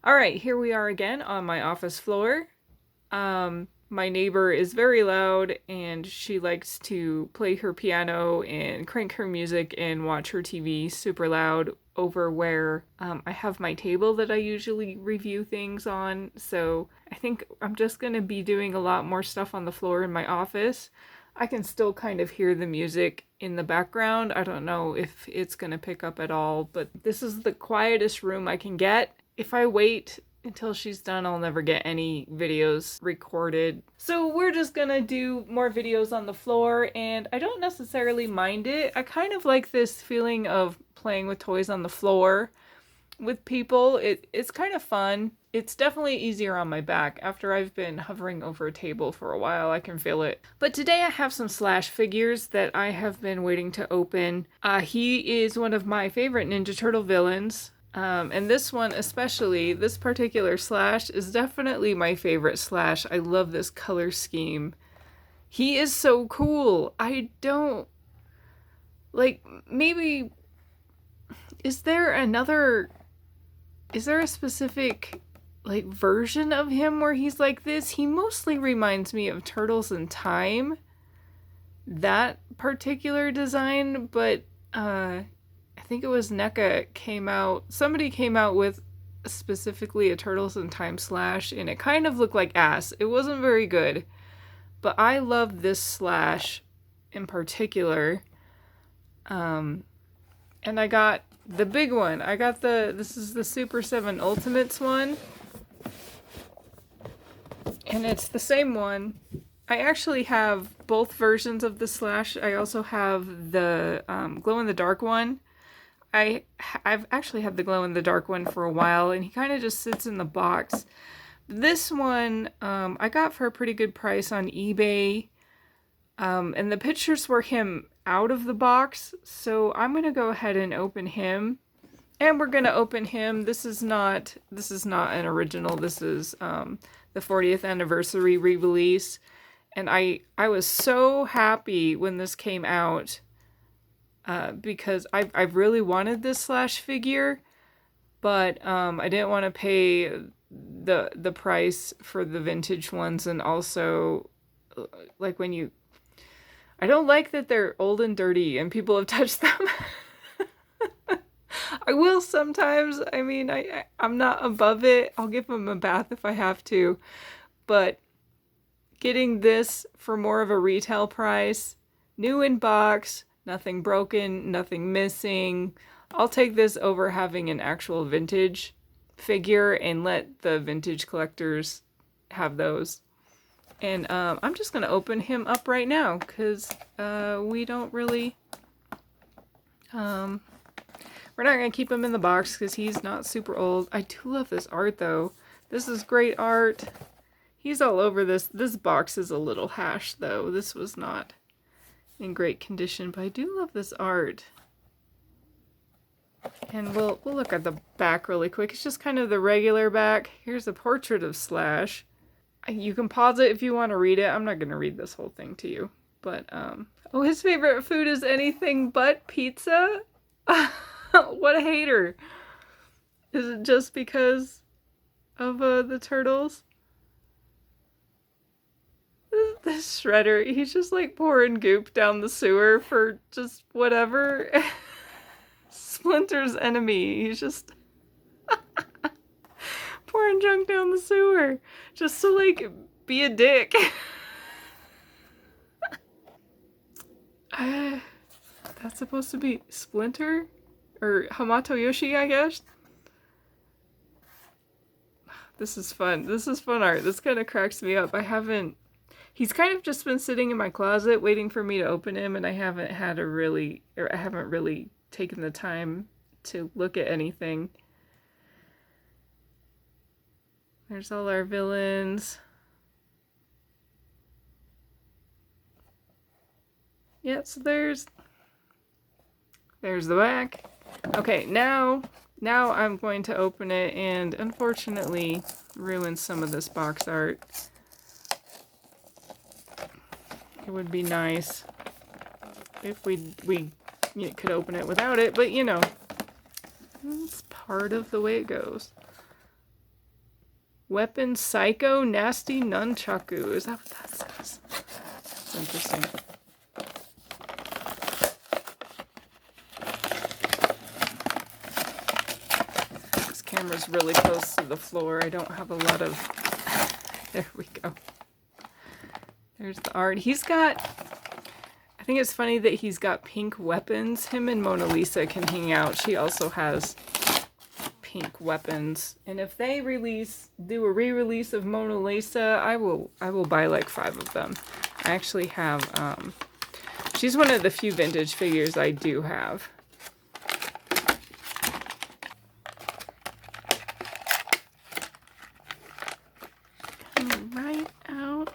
All right, here we are again on my office floor. My neighbor is very loud and she likes to play her piano and crank her music and watch her TV super loud over where I have my table that I usually review things on. So I think I'm just going to be doing a lot more stuff on the floor in my office. I can still kind of hear the music in the background. I don't know if it's going to pick up at all, but this is the quietest room I can get. If I wait until she's done, I'll never get any videos recorded. So we're just gonna do more videos on the floor, and I don't necessarily mind it. I kind of like this feeling of playing with toys on the floor with people. It's kind of fun. It's definitely easier on my back. After I've been hovering over a table for a while, I can feel it. But today I have some Slash figures that I have been waiting to open. He is one of my favorite Ninja Turtle villains. And this one especially, this particular Slash is definitely my favorite Slash. I love this color scheme. He is so cool. I don't... Like, maybe... Is there a specific, like, version of him where he's like this? He mostly reminds me of Turtles in Time. That particular design, but, I think it was NECA somebody came out with specifically a Turtles in Time Slash, and it kind of looked like ass. It wasn't very good, but I love this Slash in particular. And I got the big one. This is the Super 7 Ultimates one, and it's the same one. I actually have both versions of the Slash. I also have the glow-in-the-dark one. I've actually had the glow-in-the-dark one for a while, and he kind of just sits in the box. This one I got for a pretty good price on eBay, and the pictures were him out of the box, so I'm gonna go ahead and open him. And we're gonna open him. This is not an original. This is the 40th anniversary re-release, and I was so happy when this came out. Because I've really wanted this Slash figure, but I didn't want to pay the price for the vintage ones, and also like I don't like that they're old and dirty and people have touched them. I will sometimes. I mean, I'm not above it. I'll give them a bath if I have to, but getting this for more of a retail price, new in box, nothing broken, nothing missing. I'll take this over having an actual vintage figure and let the vintage collectors have those. And I'm just going to open him up right now because we don't really... we're not going to keep him in the box because he's not super old. I do love this art though. This is great art. He's all over this. This box is a little hashed though. This was not in great condition, but I do love this art. And we'll look at the back really quick. It's just kind of the regular back. Here's a portrait of Slash. You can pause it if you want to read it. I'm not going to read this whole thing to you. But, oh, his favorite food is anything but pizza? What a hater. Is it just because of the turtles? This Shredder, he's just like pouring goop down the sewer for just whatever. Splinter's enemy, he's just pouring junk down the sewer just to like be a dick. That's supposed to be Splinter? Or Hamato Yoshi, I guess? This is fun. This is fun art. This kind of cracks me up. He's kind of just been sitting in my closet waiting for me to open him, and I haven't really taken the time to look at anything. There's all our villains. Yeah, so there's the back. Okay, now I'm going to open it and unfortunately ruin some of this box art. It would be nice if we could open it without it, but you know, it's part of the way it goes. Weapon Psycho Nasty Nunchaku. Is that what that says? That's interesting. This camera's really close to the floor. I don't have a lot of... There we go. There's the art. He's got... I think it's funny that he's got pink weapons. Him and Mona Lisa can hang out. She also has pink weapons. And if they do a re-release of Mona Lisa, I will buy like 5 of them. I actually have, she's one of the few vintage figures I do have. Coming right out.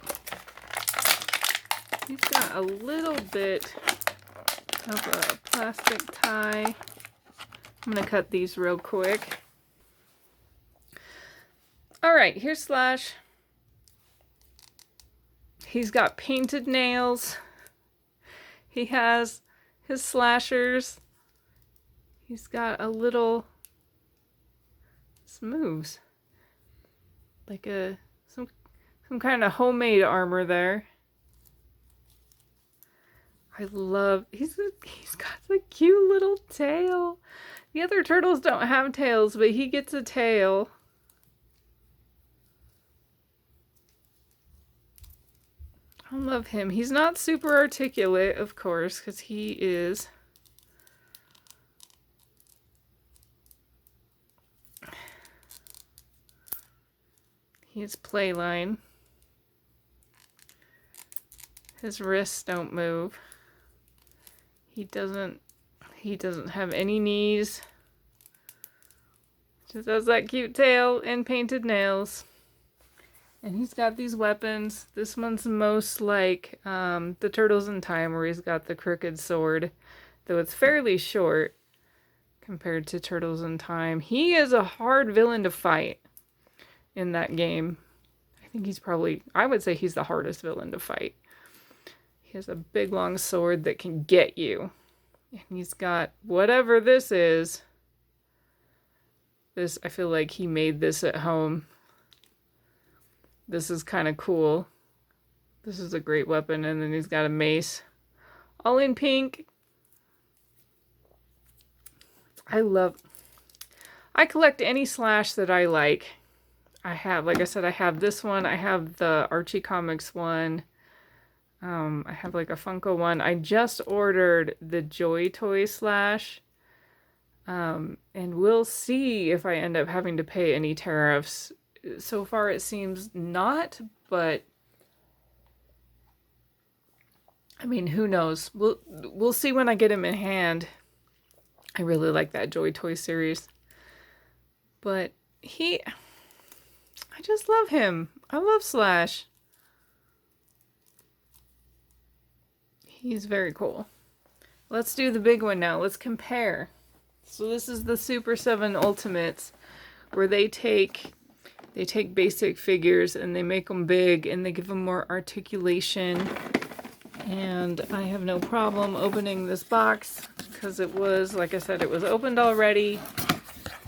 He's got a little bit of a plastic tie. I'm going to cut these real quick. Alright, here's Slash. He's got painted nails. He has his slashers. He's got a little... This moves. Like some kind of homemade armor there. I love... He's got a cute little tail. The other turtles don't have tails, but he gets a tail. I love him. He's not super articulate, of course, because he is... He is Playline. His wrists don't move. He doesn't have any knees. Just has that cute tail and painted nails. And he's got these weapons. This one's most like the Turtles in Time, where he's got the crooked sword. Though it's fairly short compared to Turtles in Time. He is a hard villain to fight in that game. I think he's probably... I would say he's the hardest villain to fight. He has a big long sword that can get you. And he's got whatever this is. This, I feel like he made this at home. This is kind of cool. This is a great weapon. And then he's got a mace. All in pink. I collect any Slash that I like. I have, like I said, I have this one. I have the Archie Comics one. I have like a Funko one. I just ordered the Joy Toy Slash. And we'll see if I end up having to pay any tariffs. So far it seems not, but I mean, who knows? We'll see when I get him in hand. I really like that Joy Toy series. But I just love him. I love Slash. He's very cool. Let's do the big one now. Let's compare. So this is the Super 7 Ultimates, where they take basic figures and they make them big and they give them more articulation. And I have no problem opening this box because it was, like I said, it was opened already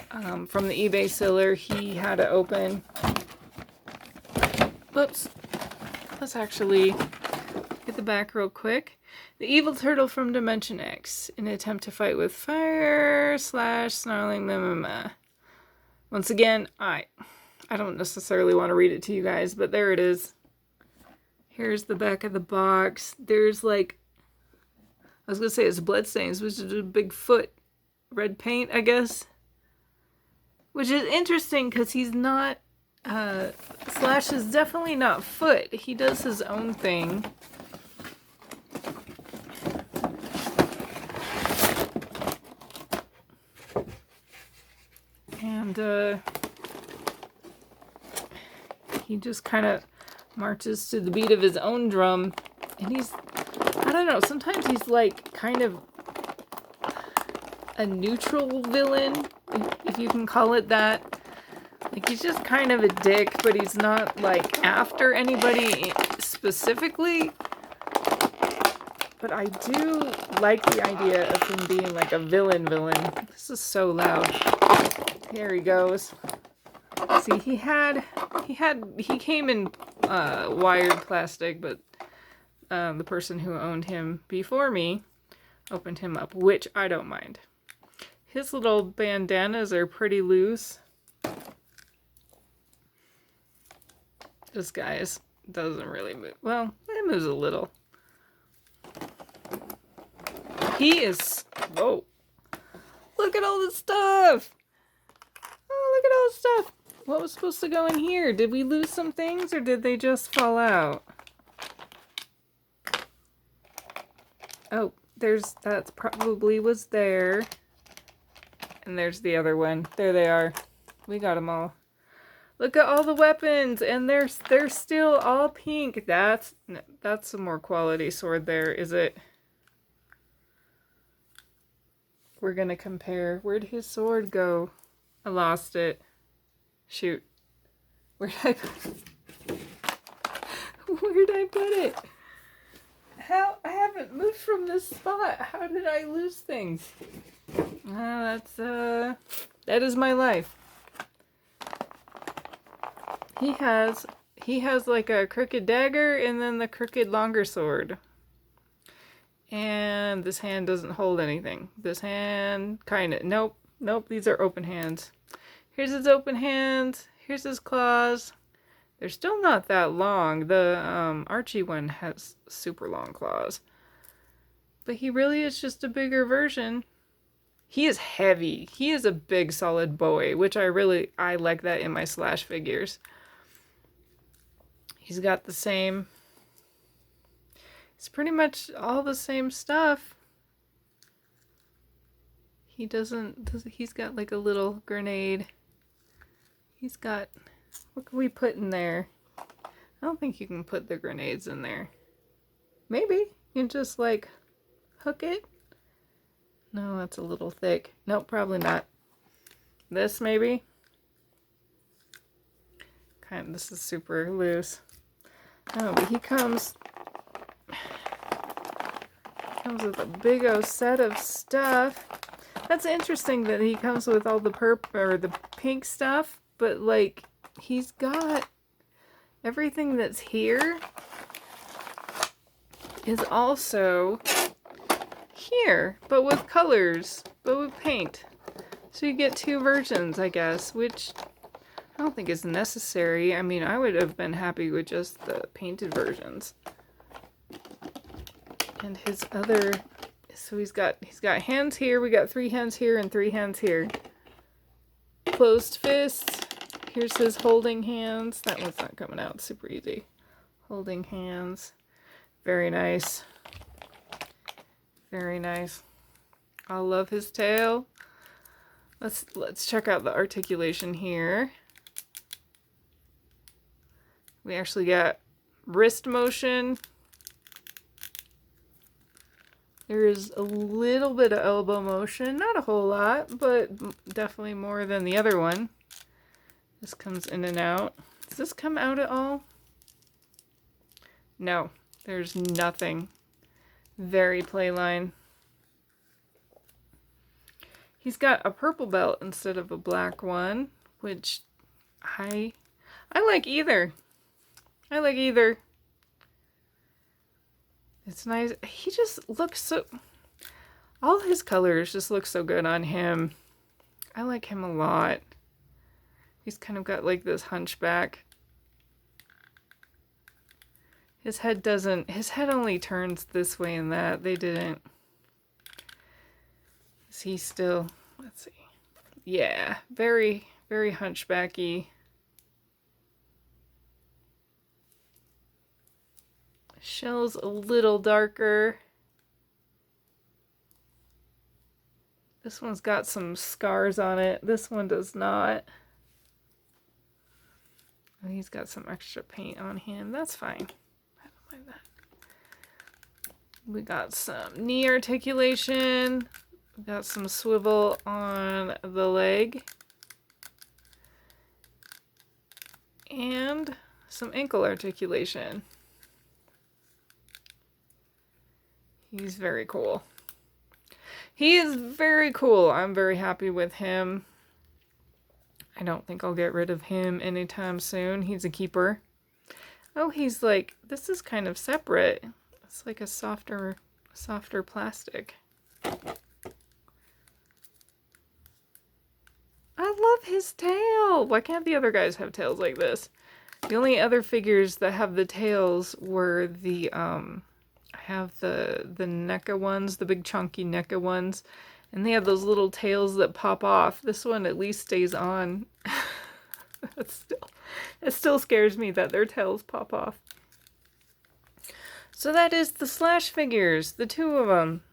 from the eBay seller. He had it open. Whoops. Let's actually get the back real quick. The evil turtle from Dimension X, in an attempt to fight with fire / snarling meh. Once again, I don't necessarily want to read it to you guys, but there it is. Here's the back of the box. There's like, I was going to say it's bloodstains, which is a big foot. Red paint, I guess. Which is interesting because he's not, Slash is definitely not foot. He does his own thing. And he just kind of marches to the beat of his own drum. And he's, I don't know, sometimes he's like kind of a neutral villain, if you can call it that. Like, he's just kind of a dick, but he's not like after anybody specifically. But I do like the idea of him being like a villain. This is so loud. Here he goes. See, he came in wired plastic, but the person who owned him before me opened him up, which I don't mind. His little bandanas are pretty loose. This guy's doesn't really move. Well, it moves a little. He is... Whoa. Look at all this stuff! Oh, look at all this stuff! What was supposed to go in here? Did we lose some things or did they just fall out? Oh, that's probably was there. And there's the other one. There they are. We got them all. Look at all the weapons, and they're still all pink. That's some more quality sword there, is it? We're gonna compare. Where'd his sword go? I lost it. Shoot. Where'd I put it? How? I haven't moved from this spot. How did I lose things? That is my life. He has like a crooked dagger and then the crooked longer sword. And this hand doesn't hold anything. This hand kinda, nope, these are open hands. Here's his open hands, here's his claws. They're still not that long. The Archie one has super long claws. But he really is just a bigger version. He is heavy. He is a big solid boy, which I like that in my Slash figures. He's got the same, it's pretty much all the same stuff. He's got like a little grenade. He's got, what can we put in there? I don't think you can put the grenades in there. Maybe you can just like hook it. No, that's a little thick. Nope, probably not. This maybe? This is super loose. Oh, but he comes with a big old set of stuff. That's interesting that he comes with all the purple or the pink stuff, but like he's got everything that's here is also here, but with colors, but with paint. So you get two versions, I guess, which I don't think is necessary. I mean, I would have been happy with just the painted versions. And his other, so he's got hands here. We got 3 hands here and 3 hands here. Closed fists. Here's his holding hands. That one's not coming out. Super easy. Holding hands. Very nice. Very nice. I love his tail. Let's check out the articulation here. We actually got wrist motion. There is a little bit of elbow motion, not a whole lot, but definitely more than the other one. This comes in and out. Does this come out at all? No, there's nothing. Very playline. He's got a purple belt instead of a black one, which I like either. I like either. It's nice. He just looks so... All his colors just look so good on him. I like him a lot. He's kind of got like this hunchback. His head only turns this way and that. They didn't. Is he still... Let's see. Yeah, very, very hunchbacky. Shell's a little darker. This one's got some scars on it. This one does not. Oh, he's got some extra paint on him. That's fine. I don't mind that. We got some knee articulation. We got some swivel on the leg. And some ankle articulation. He's very cool. He is very cool. I'm very happy with him. I don't think I'll get rid of him anytime soon. He's a keeper. Oh, he's like, this is kind of separate. It's like a softer plastic. I love his tail. Why can't the other guys have tails like this? The only other figures that have the tails were the, I have the NECA ones, the big chunky NECA ones. And they have those little tails that pop off. This one at least stays on. It still scares me that their tails pop off. So that is the Slash figures, the two of them.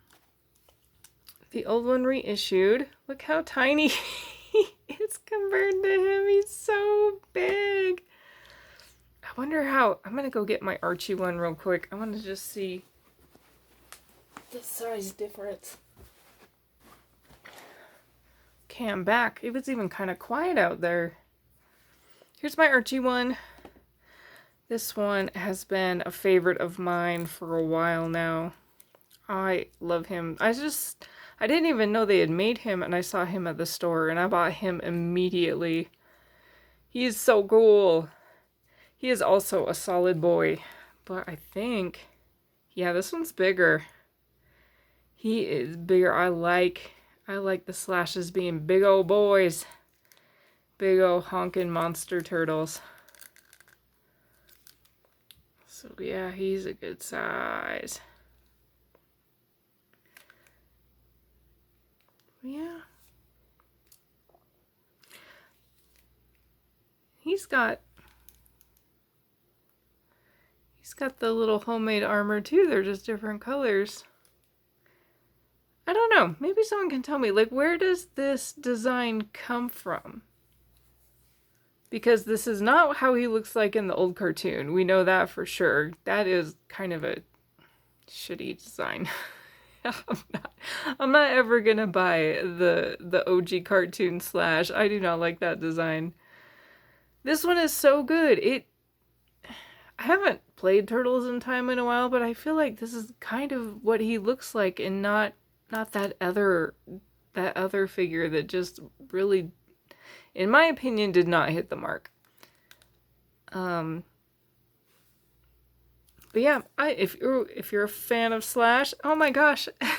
The old one reissued. Look how tiny he is compared to him. He's so big. I wonder how... I'm going to go get my Archie one real quick. I want to just see the size difference. Okay, I'm back. It was even kind of quiet out there. Here's my Archie one. This one has been a favorite of mine for a while now. I love him. I didn't even know they had made him, and I saw him at the store, and I bought him immediately. He's so cool. He is also a solid boy, but I think, yeah, this one's bigger. He is bigger. I like the Slashes being big old boys. Big old honkin' monster turtles. So yeah, he's a good size. Yeah. He's got the little homemade armor too. They're just different colors. I don't know. Maybe someone can tell me, like, where does this design come from? Because this is not how he looks like in the old cartoon. We know that for sure. That is kind of a shitty design. I'm not ever gonna buy the OG cartoon Slash. I do not like that design. This one is so good. I haven't played Turtles in Time in a while, but I feel like this is kind of what he looks like, and not that other figure that just really, in my opinion, did not hit the mark. But yeah, if you're a fan of Slash, oh my gosh, his belt.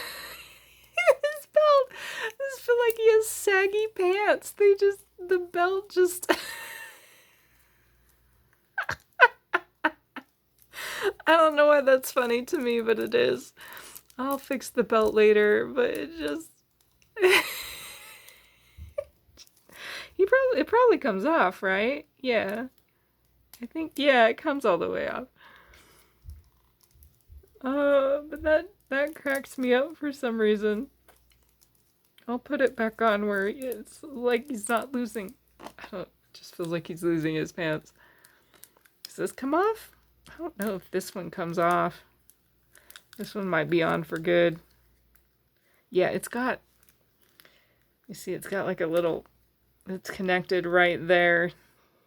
I just feel like he has saggy pants. The belt just. I don't know why that's funny to me, but it is. I'll fix the belt later, but it just. It probably comes off, right? Yeah. I think, yeah, it comes all the way off. But that cracks me up for some reason. I'll put it back on where it's like he's not losing. It just feels like he's losing his pants. Does this come off? I don't know if this one comes off. This one might be on for good. Yeah, it's got, you see, it's got like a little, it's connected right there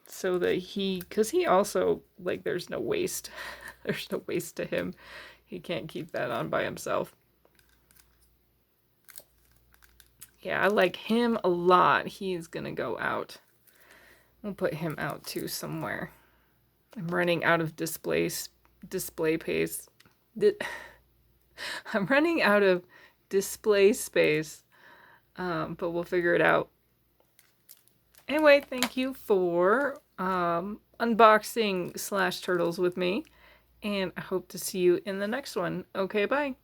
so that because he also, like, there's no waist. There's no waist to him. He can't keep that on by himself. Yeah, I like him a lot. He's gonna go out. We'll put him out too somewhere. I'm running out of display space. I'm running out of display space, but we'll figure it out. Anyway, thank you for unboxing Slash Turtles with me, and I hope to see you in the next one. Okay, bye.